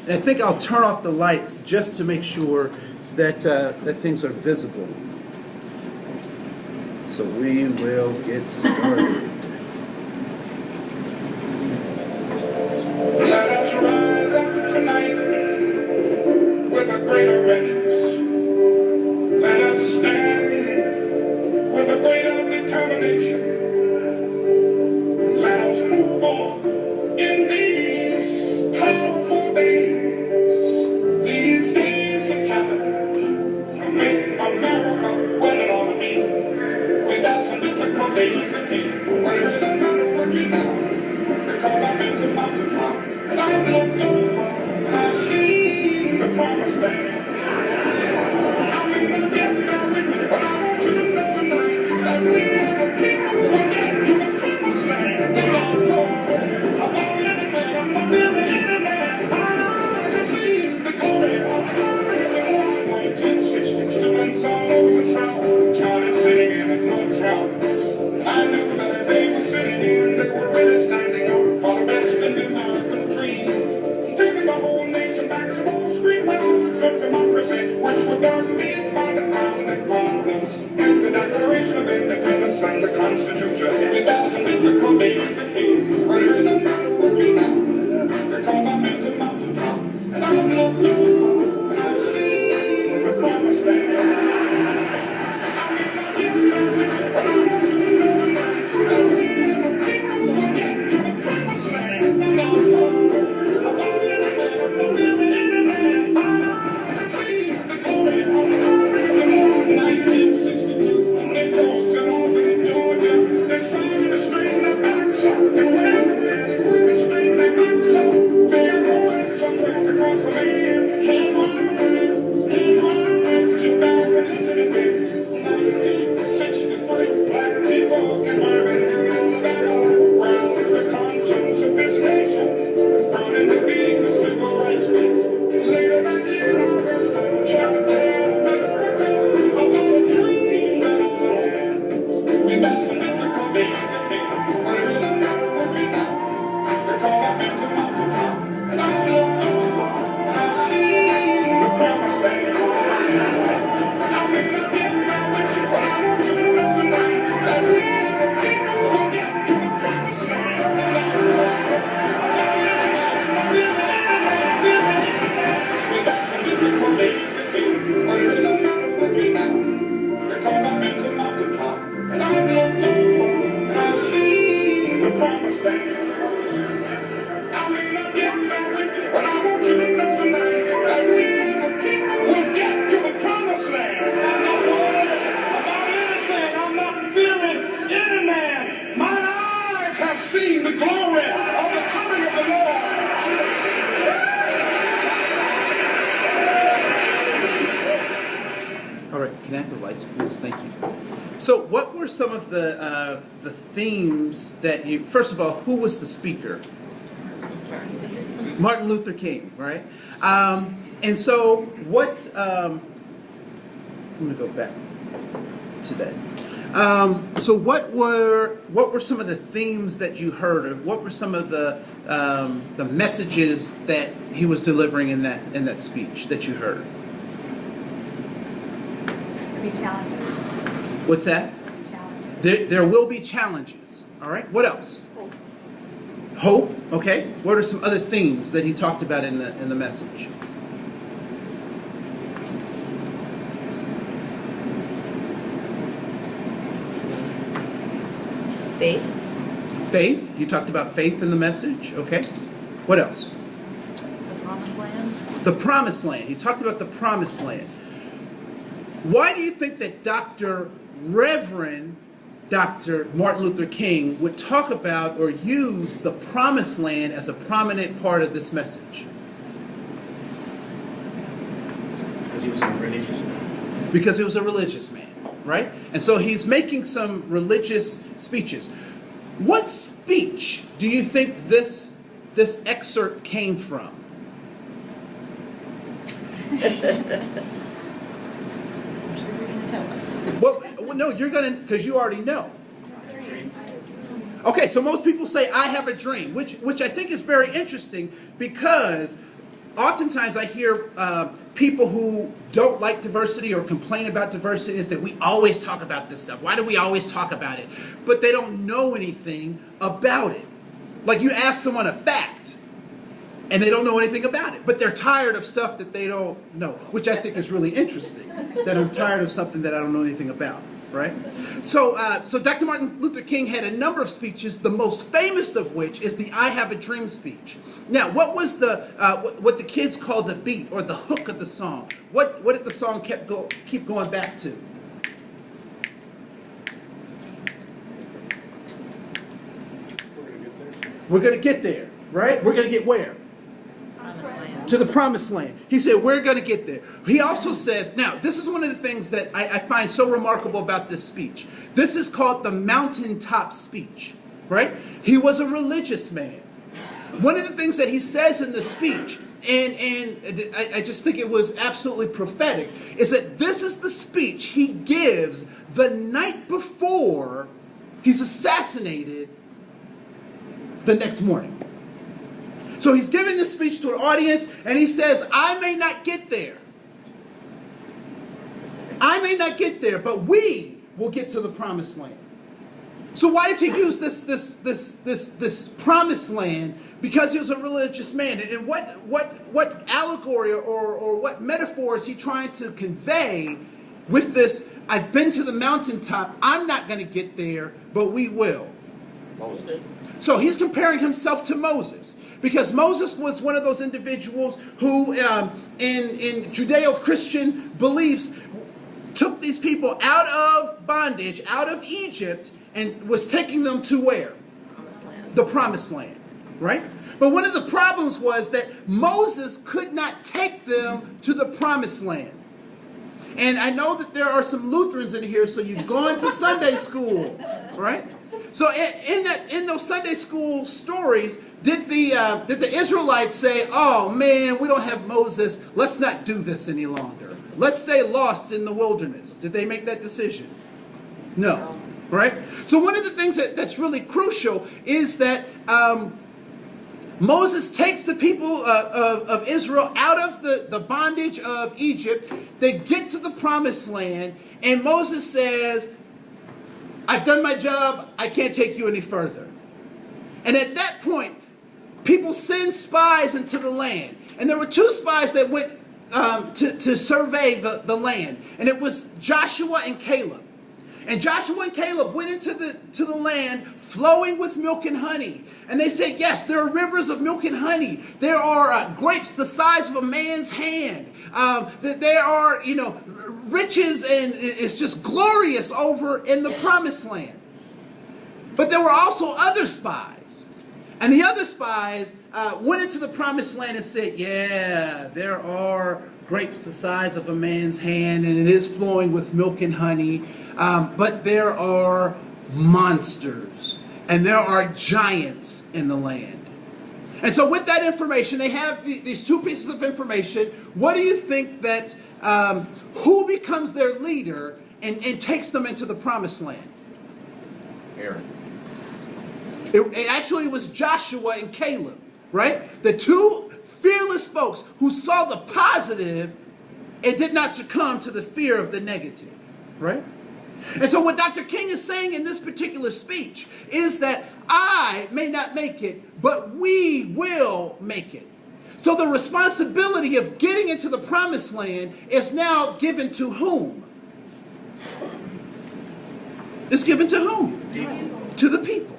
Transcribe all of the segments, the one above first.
And I think I'll turn off the lights just to make sure that, that things are visible. So we will get started. Let us rise up tonight with a greater readiness. Let us stand with a greater determination. Let us move on in these powerful days, these days of challenge, to make America what it ought to be. We got some difficult days ahead, but it doesn't matter what we know, because I've been to mountaintop and I've looked over, I've seen the promised land. I may not get there with you, but I want you to know tonight that we as a people will get to the promised land. Lord, Lord, about anything, I'm not feeling any man. My eyes have seen the glory of the coming of the Lord. 1960 students all over the South started sitting in at no drought. I knew that as they were sitting in, they were really standing up for the best in the American dream. Taking the whole nation back to those great wells of democracy, which were done made by the founding fathers, and the Declaration of Independence and the Constitution. 1,000 difficult days ahead, but it doesn't matter what we know, because I've been to mountaintop and I've looked over and I've seen the promised land. I may not get there with you, but I want you to know tonight that we as a people will get to the promised land. Lord, Lord, about anything, I'm not feeling any man. My eyes have seen the glory of the coming of the Lord. 1962, when they crossed in Albany, Georgia, they sang to straighten their backs up. And when the men and women straighten their backs up, they are going somewhere because the man can't run away. Can't run away. Sit back and listen to me. 1963, black people in Birmingham, Alabama, roused the conscience of this nation, brought into being the civil rights movement. Later that year, August, tried to tell America about a dream that I had. We got some difficult days ahead, but it doesn't matter what we know, because I've been to mountaintop and I've looked over and I've seen the promised land. I may not get there with you, but I want you to know tonight that we as a people will get to the promised land. We got some difficult days ahead, but it doesn't matter what we know, because I've been to mountaintop and I've looked over and I've seen the promised land. I may not get there with you, but I want you to know tonight that we as a people will get to the promised land. I'm not worried about anything. I'm not fearing any man. Mine eyes have seen the glory of the coming of the Lord. All right, can I have the lights, please? Thank you. So what were some of the themes that you, first of all, who was the speaker? Martin Luther King, right? And so what, let me go back to that. So what were some of the themes that you heard, or what were some of the messages that he was delivering in that speech that you heard? There'll be challenges. What's that? Challenges. There will be challenges. All right. What else? Hope. Hope. Okay. What are some other themes that he talked about in the message? Faith. Faith. You talked about faith in the message. Okay. What else? The promised land. The promised land. He talked about the promised land. Why do you think that Reverend Dr. Martin Luther King would talk about or use the promised land as a prominent part of this message? Because he was a religious man. Because he was a religious man, right? And so he's making some religious speeches. What speech do you think this excerpt came from? Tell us. Well, no, you're going to, because you already know. Okay, so most people say, I have a dream, which I think is very interesting because oftentimes I hear people who don't like diversity or complain about diversity and say, we always talk about this stuff. Why do we always talk about it? But they don't know anything about it. Like you ask someone a fact, and they don't know anything about it. But they're tired of stuff that they don't know, which I think is really interesting, that I'm tired of something that I don't know anything about, right? So Dr. Martin Luther King had a number of speeches, the most famous of which is the I Have a Dream speech. Now, what was what the kids call the beat or the hook of the song? What did the song keep going back to? We're going to get there, right? We're going to get where? Promised land. To the promised land. He said, we're going to get there. He also says, now, this is one of the things that I find so remarkable about this speech. This is called the mountaintop speech, right? He was a religious man. One of the things that he says in the speech, and I just think it was absolutely prophetic, is that this is the speech he gives the night before he's assassinated the next morning. So he's giving this speech to an audience, and he says, I may not get there. I may not get there, but we will get to the promised land. So why did he use this promised land? Because he was a religious man. And what allegory or what metaphor is he trying to convey with this? I've been to the mountaintop. I'm not going to get there, but we will. Moses. So he's comparing himself to Moses, because Moses was one of those individuals who, in Judeo-Christian beliefs, took these people out of bondage, out of Egypt, and was taking them to where? Promised land. The promised land, right? But one of the problems was that Moses could not take them to the promised land. And I know that there are some Lutherans in here, so you've gone to Sunday school, right? So in those Sunday school stories, did the Israelites say, oh man, we don't have Moses, let's not do this any longer. Let's stay lost in the wilderness. Did they make that decision? No, right? So one of the things that's really crucial is that Moses takes the people of Israel out of the bondage of Egypt. They get to the promised land, and Moses says, I've done my job, I can't take you any further. And at that point, people send spies into the land. And there were two spies that went to survey the land. And it was Joshua and Caleb. And Joshua and Caleb went into the land flowing with milk and honey. And they said, yes, there are rivers of milk and honey. There are grapes the size of a man's hand. There are, riches, and it's just glorious over in the promised land. But there were also other spies. And the other spies went into the promised land and said, yeah, there are grapes the size of a man's hand, and it is flowing with milk and honey. But there are monsters, and there are giants in the land. And so with that information, they have these two pieces of information. What do you think that, who becomes their leader and takes them into the promised land? Aaron. It actually was Joshua and Caleb, right? The two fearless folks who saw the positive and did not succumb to the fear of the negative, right? And so what Dr. King is saying in this particular speech is that I may not make it, but we will make it. So the responsibility of getting into the promised land is now given to whom? It's given to whom? Yes. To the people,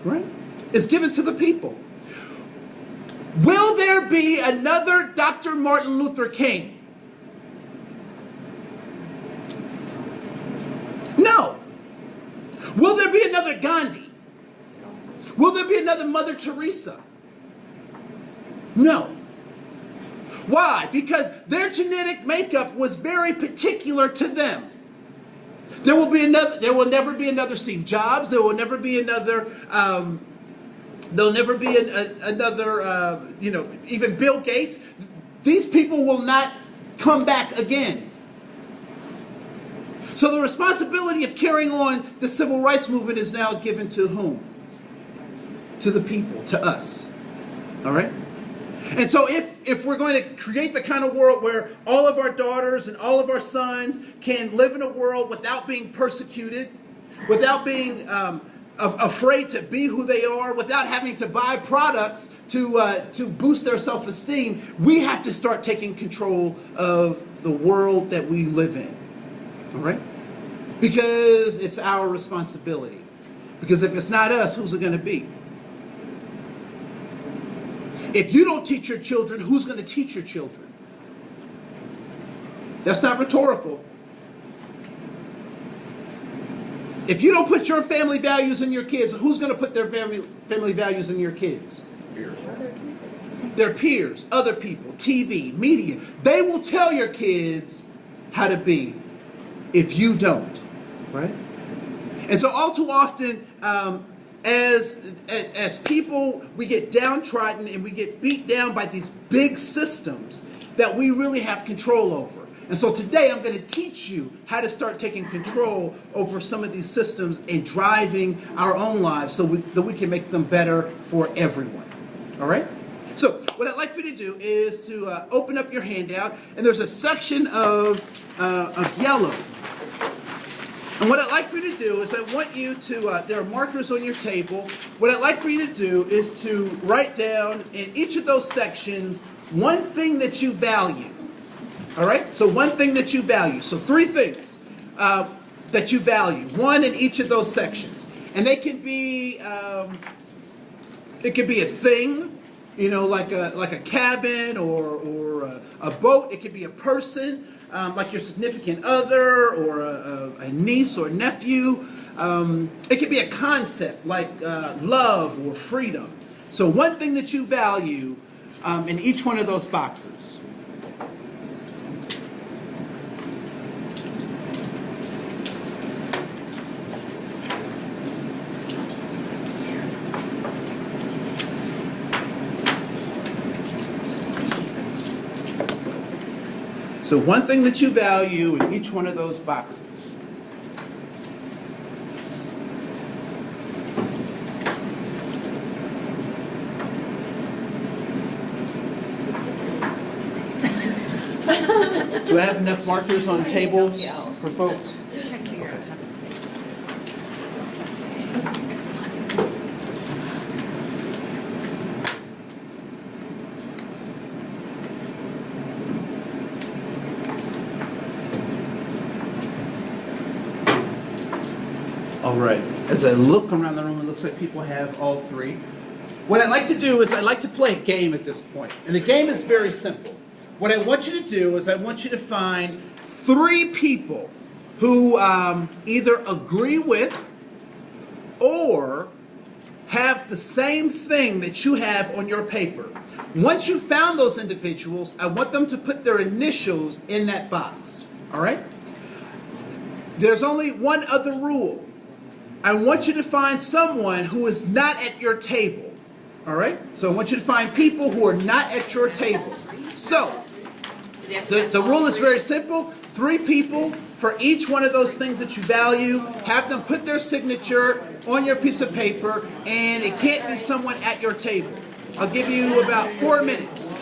right? It's given to the people. Will there be another Dr. Martin Luther King? No. Will there be another Gandhi? Will there be another Mother Teresa? No. Why? Because their genetic makeup was very particular to them. There will never be another Steve Jobs. There will never be another. There'll never be another. Even Bill Gates. These people will not come back again. So the responsibility of carrying on the civil rights movement is now given to whom? To the people, to us. All right? And so if we're going to create the kind of world where all of our daughters and all of our sons can live in a world without being persecuted, without being afraid to be who they are, without having to buy products to boost their self-esteem, we have to start taking control of the world that we live in. All right? Because it's our responsibility. Because if it's not us, who's it going to be? If you don't teach your children, who's going to teach your children? That's not rhetorical. If you don't put your family values in your kids, who's going to put their family values in your kids? Peers. Their peers, other people, TV, media. They will tell your kids how to be if you don't, right? And so all too often, as people, we get downtrodden and we get beat down by these big systems that we really have control over. And so today I'm going to teach you how to start taking control over some of these systems and driving our own lives so that we can make them better for everyone. All right? So what I'd like for you to do is to open up your handout, and there's a section of yellow. And what I'd like for you to do is I want you to, there are markers on your table. What I'd like for you to do is to write down in each of those sections one thing that you value. All right? So one thing that you value. So 3 things that you value. One in each of those sections. And they can be, it could be a thing, you know, like a cabin or a boat. It could be a person. Like your significant other or a niece or nephew. It could be a concept like love or freedom. So one thing that you value in each one of those boxes. So one thing that you value in each one of those boxes. Do I have enough markers on tables for folks? Just trying to figure out how to say All right. As I look around the room, it looks like people have all 3. What I'd like to do is I'd like to play a game at this point. And the game is very simple. What I want you to do is I want you to find 3 people who either agree with or have the same thing that you have on your paper. Once you've found those individuals, I want them to put their initials in that box. All right? There's only one other rule. I want you to find someone who is not at your table. All right? So I want you to find people who are not at your table. So, the rule is very simple. 3 people for each one of those things that you value. Have them put their signature on your piece of paper, and it can't be someone at your table. I'll give you about 4 minutes.